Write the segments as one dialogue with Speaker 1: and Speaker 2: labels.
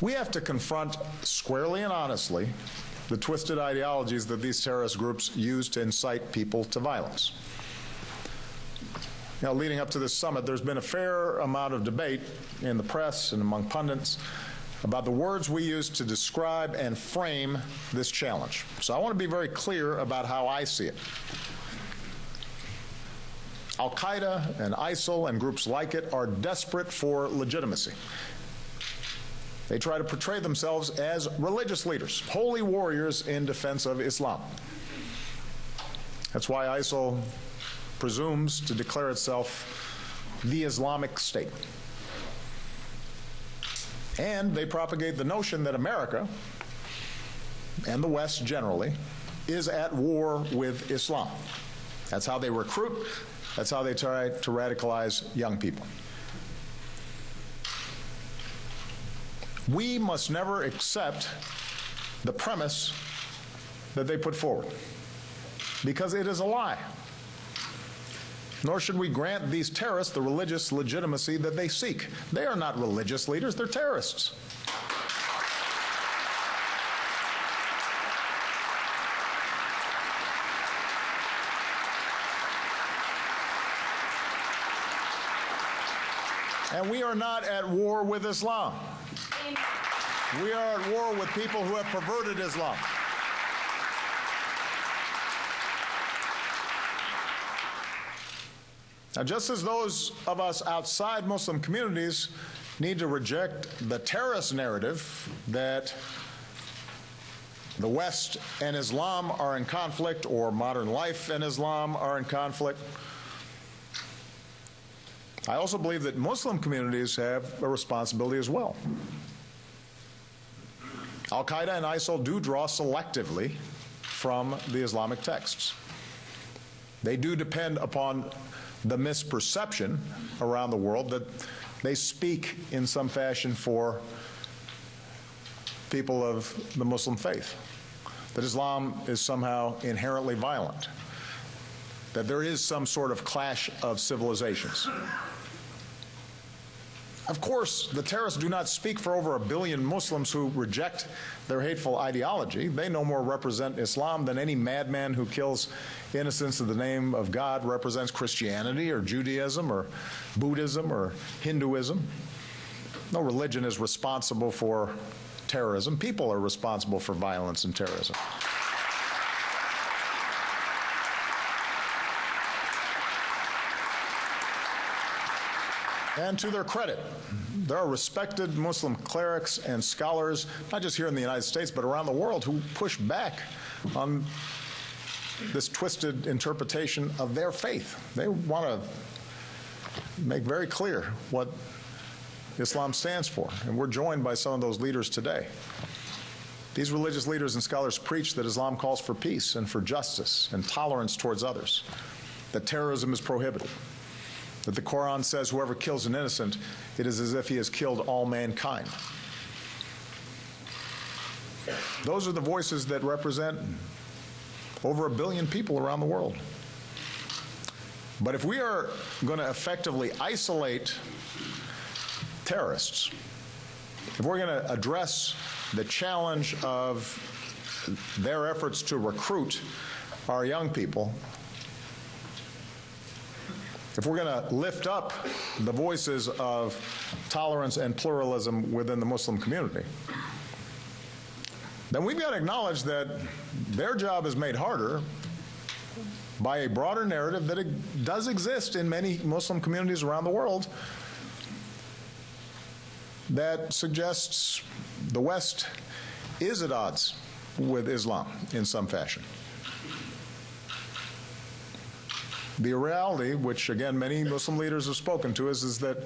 Speaker 1: We have to confront squarely and honestly the twisted ideologies that these terrorist groups use to incite people to violence. Now, leading up to this summit, there's been a fair amount of debate in the press and among pundits about the words we use to describe and frame this challenge. So I want to be very clear about how I see it. Al-Qaeda and ISIL and groups like it are desperate for legitimacy. They try to portray themselves as religious leaders, holy warriors in defense of Islam. That's why ISIL presumes to declare itself the Islamic State. And they propagate the notion that America, and the West generally, is at war with Islam. That's how they recruit. That's how they try to radicalize young people. We must never accept the premise that they put forward, because it is a lie. Nor should we grant these terrorists the religious legitimacy that they seek. They are not religious leaders, they're terrorists. And we are not at war with Islam. We are at war with people who have perverted Islam. Now, just as those of us outside Muslim communities need to reject the terrorist narrative that the West and Islam are in conflict, or modern life and Islam are in conflict, I also believe that Muslim communities have a responsibility as well. Al-Qaeda and ISIL do draw selectively from the Islamic texts. They do depend upon the misperception around the world that they speak in some fashion for people of the Muslim faith, that Islam is somehow inherently violent, that there is some sort of clash of civilizations. Of course, the terrorists do not speak for over 1 billion Muslims who reject their hateful ideology. They no more represent Islam than any madman who kills innocents in the name of God represents Christianity or Judaism or Buddhism or Hinduism. No religion is responsible for terrorism. People are responsible for violence and terrorism. And to their credit, there are respected Muslim clerics and scholars, not just here in the United States, but around the world, who push back on this twisted interpretation of their faith. They want to make very clear what Islam stands for, and we're joined by some of those leaders today. These religious leaders and scholars preach that Islam calls for peace and for justice and tolerance towards others, that terrorism is prohibited, that the Quran says whoever kills an innocent, it is as if he has killed all mankind. Those are the voices that represent over 1 billion people around the world. But if we are going to effectively isolate terrorists, if we're going to address the challenge of their efforts to recruit our young people, if we're going to lift up the voices of tolerance and pluralism within the Muslim community, then we've got to acknowledge that their job is made harder by a broader narrative that does exist in many Muslim communities around the world that suggests the West is at odds with Islam in some fashion. The reality, which again many Muslim leaders have spoken to, is that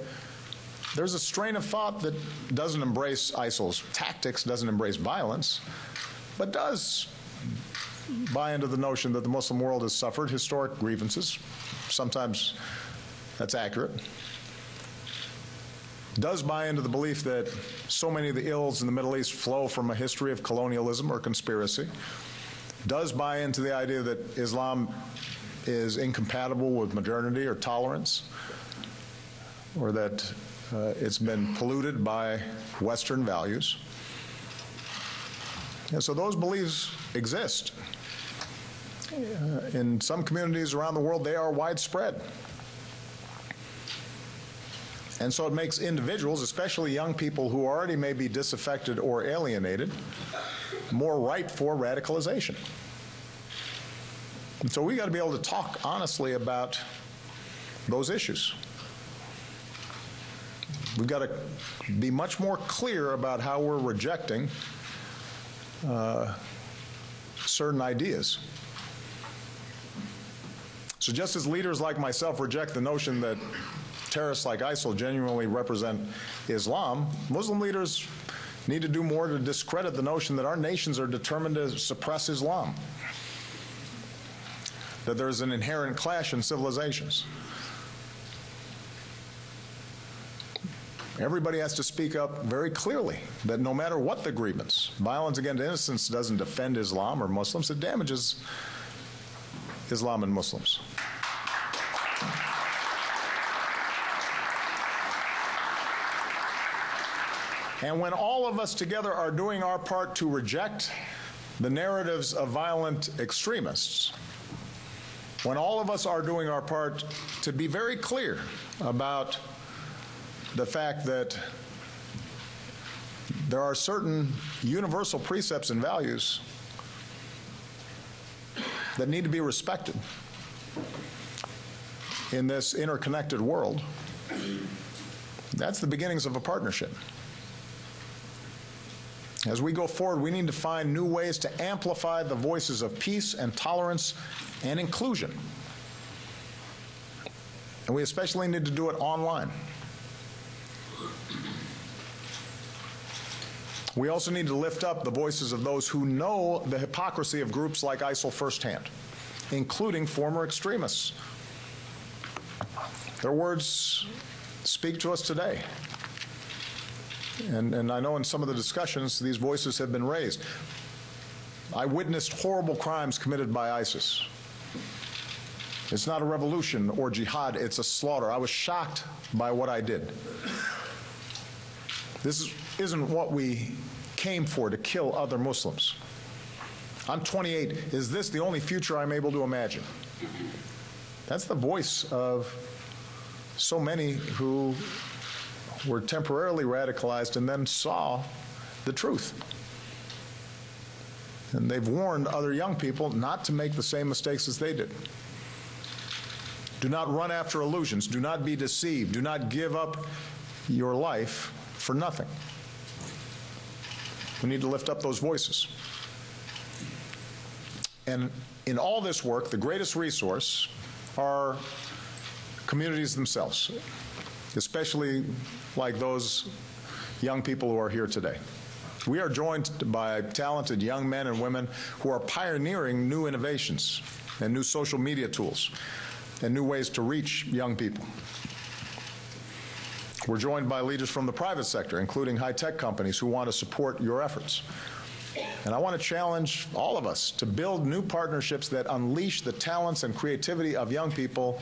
Speaker 1: there's a strain of thought that doesn't embrace ISIL's tactics, doesn't embrace violence, but does buy into the notion that the Muslim world has suffered historic grievances. Sometimes that's accurate. Does buy into the belief that so many of the ills in the Middle East flow from a history of colonialism or conspiracy. Does buy into the idea that Islam is incompatible with modernity or tolerance, or that It's been polluted by Western values. And so those beliefs exist. In some communities around the world, they are widespread. And so it makes individuals, especially young people who already may be disaffected or alienated, more ripe for radicalization. And so we got to be able to talk honestly about those issues. We've got to be much more clear about how we're rejecting certain ideas. So just as leaders like myself reject the notion that terrorists like ISIL genuinely represent Islam, Muslim leaders need to do more to discredit the notion that our nations are determined to suppress Islam, that there's an inherent clash in civilizations. Everybody has to speak up very clearly that no matter what the grievance, violence against innocents doesn't defend Islam or Muslims, it damages Islam and Muslims. And when all of us together are doing our part to reject the narratives of violent extremists, when all of us are doing our part to be very clear about the fact that there are certain universal precepts and values that need to be respected in this interconnected world, that's the beginnings of a partnership. As we go forward, we need to find new ways to amplify the voices of peace and tolerance and inclusion. And we especially need to do it online. We also need to lift up the voices of those who know the hypocrisy of groups like ISIL firsthand, including former extremists. Their words speak to us today. And I know in some of the discussions, these voices have been raised. I witnessed horrible crimes committed by ISIS. It's not a revolution or jihad, it's a slaughter. I was shocked by what I did. This isn't what we came for, to kill other Muslims. I'm 28. Is this the only future I'm able to imagine? That's the voice of so many who were temporarily radicalized and then saw the truth. And they've warned other young people not to make the same mistakes as they did. Do not run after illusions. Do not be deceived. Do not give up your life for nothing. We need to lift up those voices. And in all this work, the greatest resource are communities themselves, especially like those young people who are here today. We are joined by talented young men and women who are pioneering new innovations and new social media tools and new ways to reach young people. We're joined by leaders from the private sector, including high-tech companies who want to support your efforts. And I want to challenge all of us to build new partnerships that unleash the talents and creativity of young people,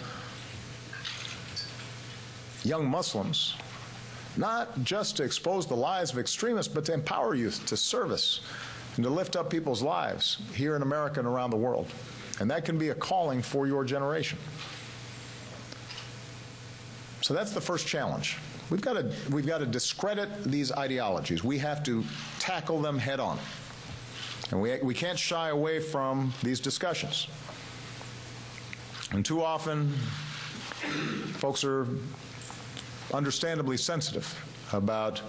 Speaker 1: young Muslims, not just to expose the lies of extremists, but to empower youth to service and to lift up people's lives here in America and around the world. And that can be a calling for your generation. So that's the first challenge. We've got to discredit these ideologies. We have to tackle them head on. And we can't shy away from these discussions. And too often, folks are understandably sensitive about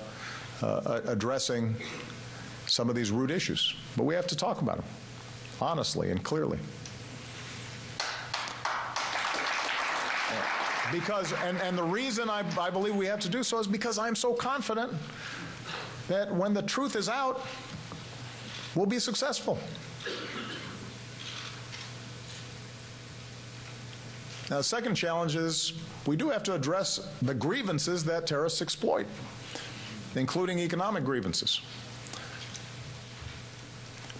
Speaker 1: addressing some of these root issues. But we have to talk about them honestly and clearly. Because, and the reason I believe we have to do so is because I'm so confident that when the truth is out, we'll be successful. Now, the second challenge is we do have to address the grievances that terrorists exploit, including economic grievances.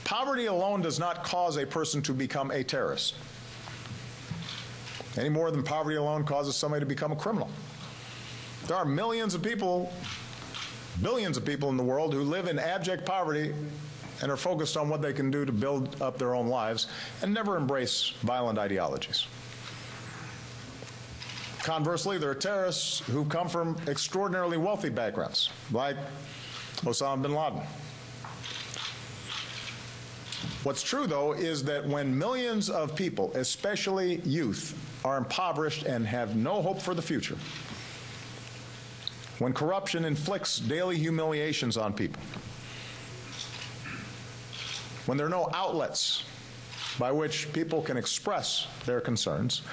Speaker 1: Poverty alone does not cause a person to become a terrorist, any more than poverty alone causes somebody to become a criminal. There are millions of people, billions of people in the world who live in abject poverty and are focused on what they can do to build up their own lives and never embrace violent ideologies. Conversely, there are terrorists who come from extraordinarily wealthy backgrounds, like Osama bin Laden. What's true, though, is that when millions of people, especially youth, are impoverished and have no hope for the future, when corruption inflicts daily humiliations on people, when there are no outlets by which people can express their concerns,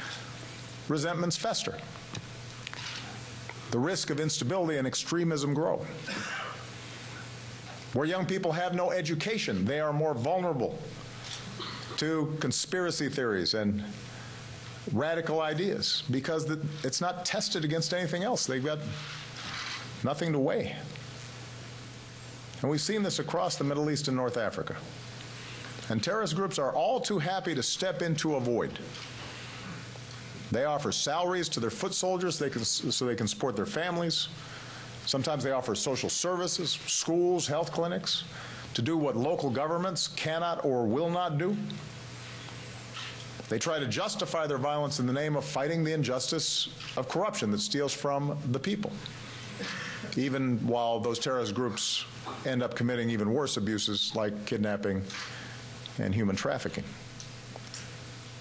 Speaker 1: resentments fester. The risk of instability and extremism grow. Where young people have no education, they are more vulnerable to conspiracy theories and radical ideas because it's not tested against anything else. They've got nothing to weigh. And we've seen this across the Middle East and North Africa. And terrorist groups are all too happy to step into a void. They offer salaries to their foot soldiers so they can support their families. Sometimes they offer social services, schools, health clinics, to do what local governments cannot or will not do. They try to justify their violence in the name of fighting the injustice of corruption that steals from the people, even while those terrorist groups end up committing even worse abuses like kidnapping and human trafficking.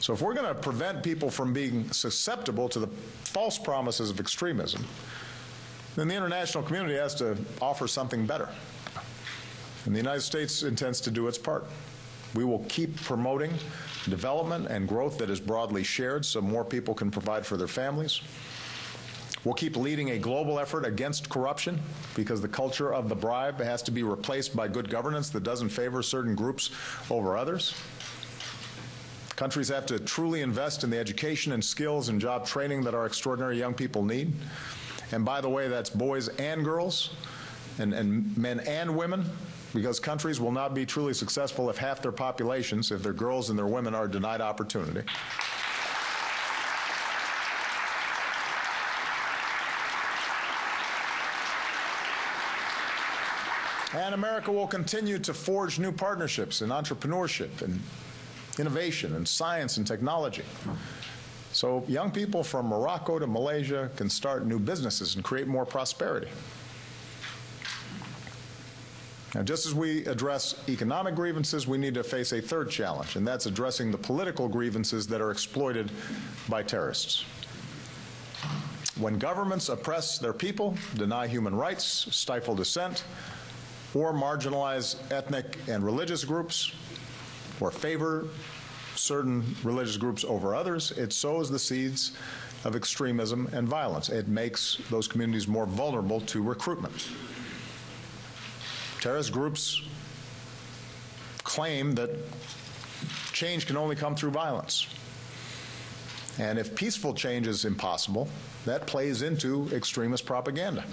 Speaker 1: So if we're going to prevent people from being susceptible to the false promises of extremism, then the international community has to offer something better. And the United States intends to do its part. We will keep promoting development and growth that is broadly shared so more people can provide for their families. We'll keep leading a global effort against corruption because the culture of the bribe has to be replaced by good governance that doesn't favor certain groups over others. Countries have to truly invest in the education and skills and job training that our extraordinary young people need. And by the way, that's boys and girls, and men and women, because countries will not be truly successful if half their populations, if their girls and their women, are denied opportunity. And America will continue to forge new partnerships in entrepreneurship and innovation and science and technology. So young people from Morocco to Malaysia can start new businesses and create more prosperity. Now, just as we address economic grievances, we need to face a third challenge, and that's addressing the political grievances that are exploited by terrorists. When governments oppress their people, deny human rights, stifle dissent, or marginalize ethnic and religious groups, or favor certain religious groups over others, it sows the seeds of extremism and violence. It makes those communities more vulnerable to recruitment. Terrorist groups claim that change can only come through violence. And if peaceful change is impossible, that plays into extremist propaganda.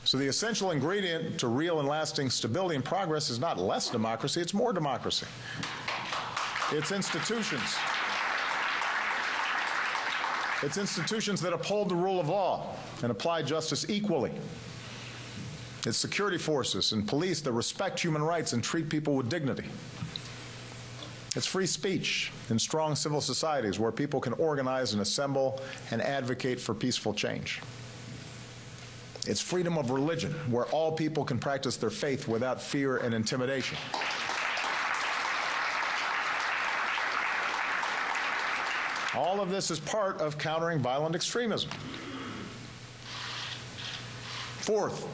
Speaker 1: So the essential ingredient to real and lasting stability and progress is not less democracy, it's more democracy. It's institutions. It's institutions that uphold the rule of law and apply justice equally. It's security forces and police that respect human rights and treat people with dignity. It's free speech and strong civil societies where people can organize and assemble and advocate for peaceful change. It's freedom of religion, where all people can practice their faith without fear and intimidation. All of this is part of countering violent extremism. Fourth,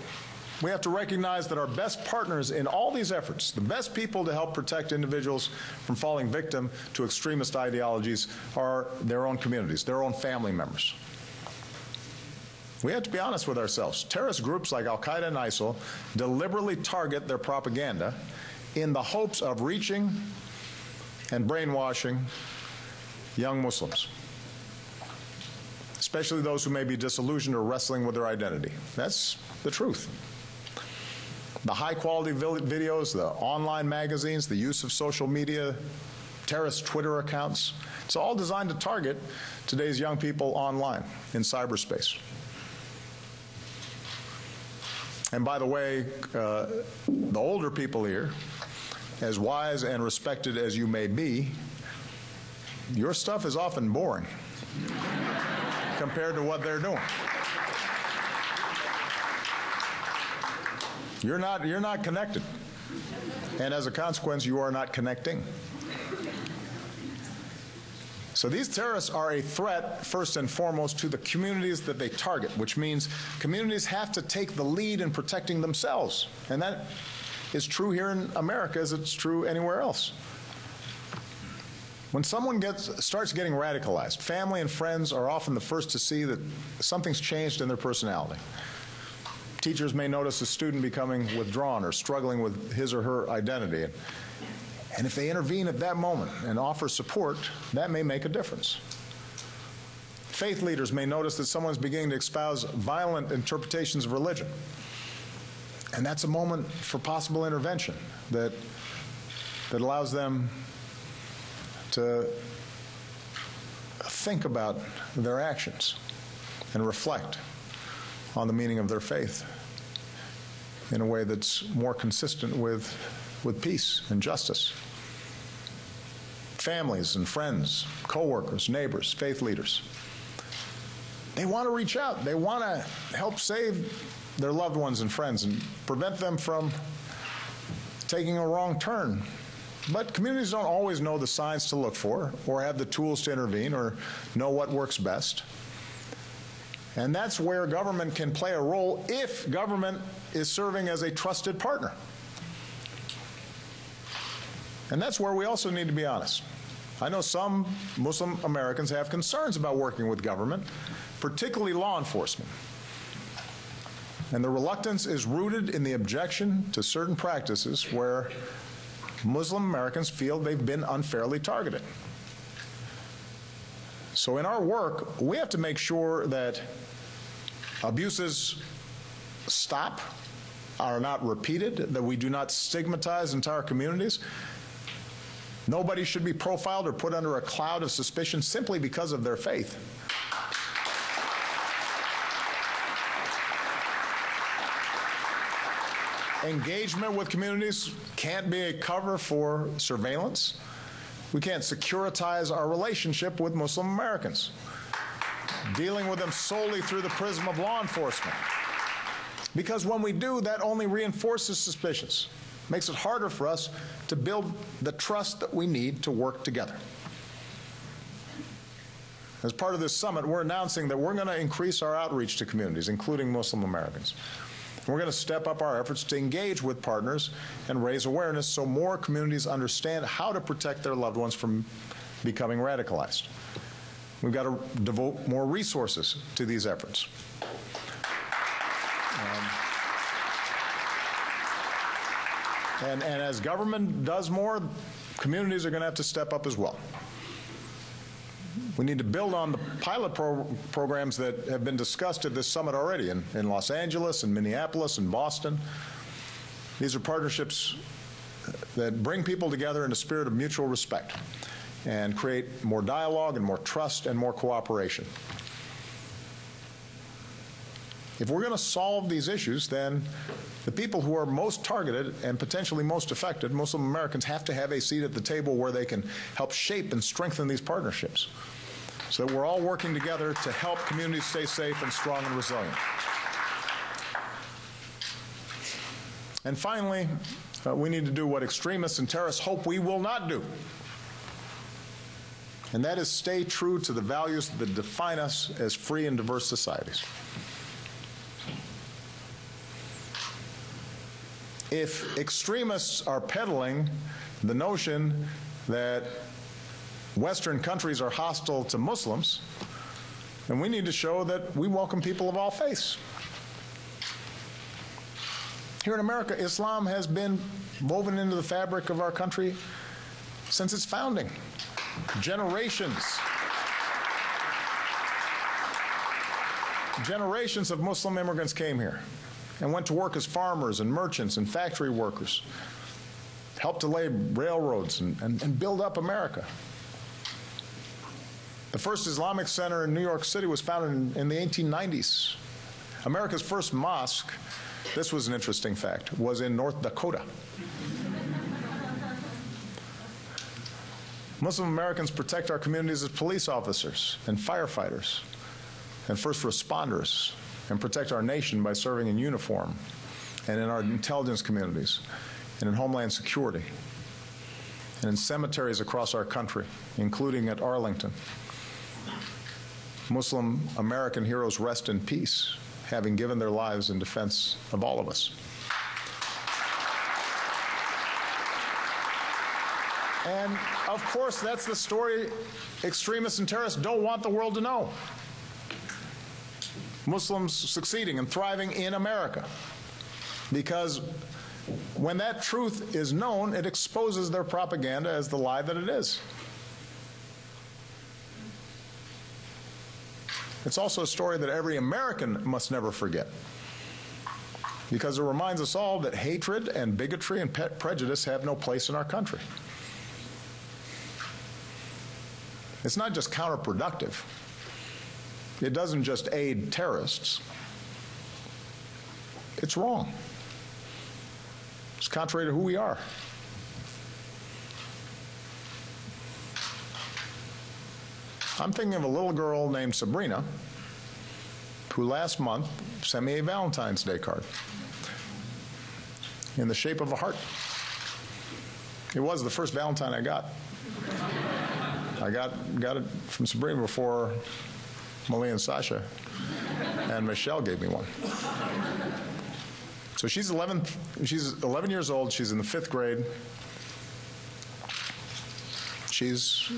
Speaker 1: we have to recognize that our best partners in all these efforts, the best people to help protect individuals from falling victim to extremist ideologies, are their own communities, their own family members. We have to be honest with ourselves. Terrorist groups like Al-Qaeda and ISIL deliberately target their propaganda in the hopes of reaching and brainwashing young Muslims, especially those who may be disillusioned or wrestling with their identity. That's the truth. The high-quality videos, the online magazines, the use of social media, terrorist Twitter accounts, it's all designed to target today's young people online in cyberspace. And by the way, the older people here, as wise and respected as you may be, your stuff is often boring compared to what they're doing. You're not connected. And as a consequence, you are not connecting. So these terrorists are a threat, first and foremost, to the communities that they target, which means communities have to take the lead in protecting themselves. And that is true here in America as it's true anywhere else. When someone starts getting radicalized, family and friends are often the first to see that something's changed in their personality. Teachers may notice a student becoming withdrawn or struggling with his or her identity. And if they intervene at that moment and offer support, that may make a difference. Faith leaders may notice that someone's beginning to espouse violent interpretations of religion. And that's a moment for possible intervention that allows them to think about their actions and reflect on the meaning of their faith in a way that's more consistent with peace and justice. Families and friends, coworkers, neighbors, faith leaders, they want to reach out. They want to help save their loved ones and friends and prevent them from taking a wrong turn. But communities don't always know the signs to look for or have the tools to intervene or know what works best. And that's where government can play a role if government is serving as a trusted partner. And that's where we also need to be honest. I know some Muslim Americans have concerns about working with government, particularly law enforcement. And the reluctance is rooted in the objection to certain practices where Muslim Americans feel they've been unfairly targeted. So in our work, we have to make sure that abuses stop, are not repeated, that we do not stigmatize entire communities. Nobody should be profiled or put under a cloud of suspicion simply because of their faith. Engagement with communities can't be a cover for surveillance. We can't securitize our relationship with Muslim Americans, dealing with them solely through the prism of law enforcement. Because when we do, that only reinforces suspicions, makes it harder for us to build the trust that we need to work together. As part of this summit, we're announcing that we're going to increase our outreach to communities, including Muslim Americans. We're going to step up our efforts to engage with partners and raise awareness so more communities understand how to protect their loved ones from becoming radicalized. We've got to devote more resources to these efforts. And as government does more, communities are going to have to step up as well. We need to build on the pilot programs that have been discussed at this summit already in Los Angeles, and Minneapolis, and Boston. These are partnerships that bring people together in a spirit of mutual respect and create more dialogue and more trust and more cooperation. If we're going to solve these issues, then the people who are most targeted and potentially most affected, Muslim Americans, have to have a seat at the table where they can help shape and strengthen these partnerships so that we're all working together to help communities stay safe and strong and resilient. And finally, we need to do what extremists and terrorists hope we will not do. And that is stay true to the values that define us as free and diverse societies. If extremists are peddling the notion that Western countries are hostile to Muslims, then we need to show that we welcome people of all faiths. Here in America, Islam has been woven into the fabric of our country since its founding. Generations of Muslim immigrants came here and went to work as farmers and merchants and factory workers, helped to lay railroads and build up America. The first Islamic center in New York City was founded in the 1890s. America's first mosque this was an interesting fact, was in North Dakota. Muslim Americans protect our communities as police officers and firefighters and first responders, and protect our nation by serving in uniform and in our intelligence communities and in homeland security and in cemeteries across our country, including at Arlington. Muslim American heroes rest in peace, having given their lives in defense of all of us. And of course, that's the story extremists and terrorists don't want the world to know. Muslims succeeding and thriving in America. Because when that truth is known, it exposes their propaganda as the lie that it is. It's also a story that every American must never forget, because it reminds us all that hatred and bigotry and prejudice have no place in our country. It's not just counterproductive. It doesn't just aid terrorists. It's wrong. It's contrary to who we are. I'm thinking of a little girl named Sabrina who last month sent me a Valentine's Day card in the shape of a heart. It was the first Valentine I got. I got it from Sabrina before Malia and Sasha and Michelle gave me one. So she's 11 years old. She's in the 5th grade. She's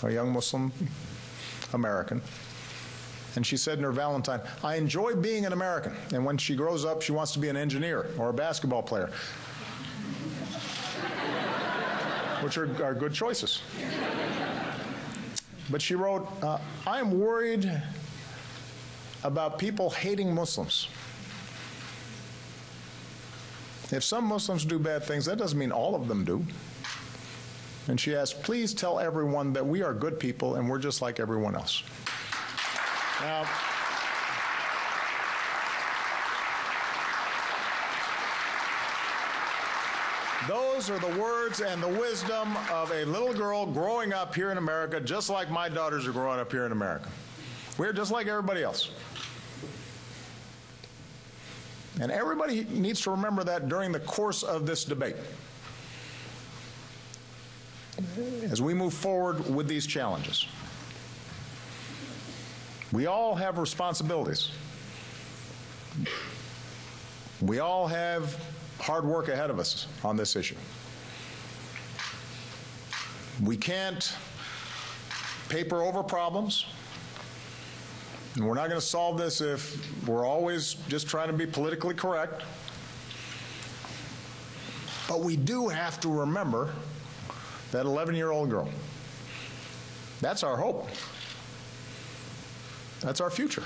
Speaker 1: a young Muslim American. And she said in her Valentine, I enjoy being an American. And when she grows up, she wants to be an engineer or a basketball player, which are good choices. But she wrote, I am worried about people hating Muslims. If some Muslims do bad things, that doesn't mean all of them do. And she asked, please tell everyone that we are good people and we're just like everyone else. Now, those are the words and the wisdom of a little girl growing up here in America, just like my daughters are growing up here in America. We're just like everybody else. And everybody needs to remember that during the course of this debate, as we move forward with these challenges. We all have responsibilities. We all have hard work ahead of us on this issue. We can't paper over problems. And we're not going to solve this if we're always just trying to be politically correct. But we do have to remember that 11-year-old girl. That's our hope. That's our future.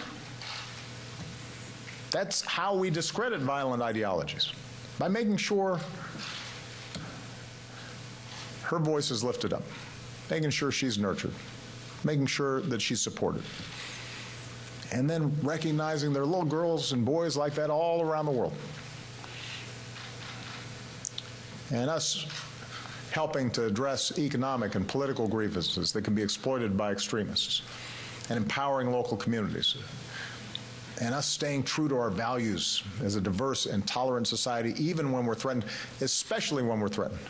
Speaker 1: That's how we discredit violent ideologies, by making sure her voice is lifted up, making sure she's nurtured, making sure that she's supported. And then recognizing there are little girls and boys like that all around the world. And us helping to address economic and political grievances that can be exploited by extremists, and empowering local communities. And us staying true to our values as a diverse and tolerant society, even when we're threatened, especially when we're threatened.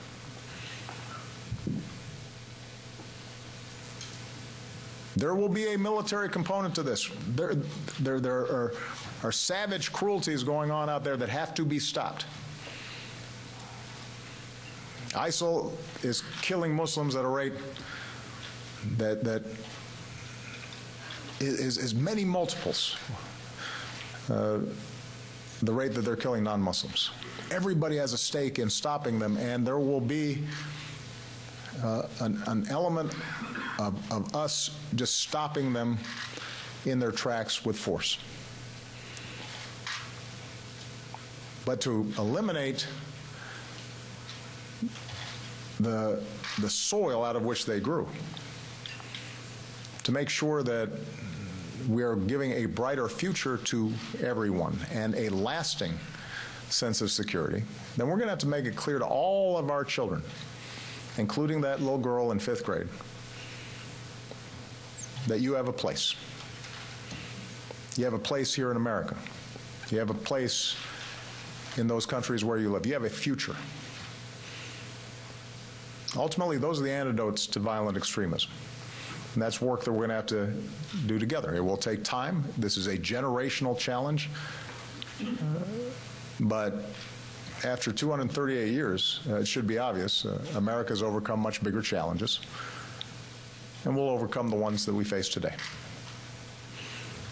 Speaker 1: There will be a military component to this. There are savage cruelties going on out there that have to be stopped. ISIL is killing Muslims at a rate that is many multiples the rate that they're killing non-Muslims. Everybody has a stake in stopping them, and there will be an element of us just stopping them in their tracks with force. But to eliminate the soil out of which they grew, to make sure that we are giving a brighter future to everyone and a lasting sense of security, then we're going to have to make it clear to all of our children, including that little girl in 5th grade, that you have a place. You have a place here in America. You have a place in those countries where you live. You have a future. Ultimately, those are the antidotes to violent extremism. And that's work that we're going to have to do together. It will take time. This is a generational challenge. But after 238 years, it should be obvious, America's overcome much bigger challenges, and we'll overcome the ones that we face today.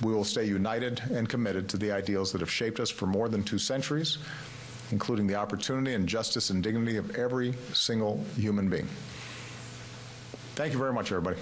Speaker 1: We will stay united and committed to the ideals that have shaped us for more than 2 centuries, including the opportunity and justice and dignity of every single human being. Thank you very much, everybody.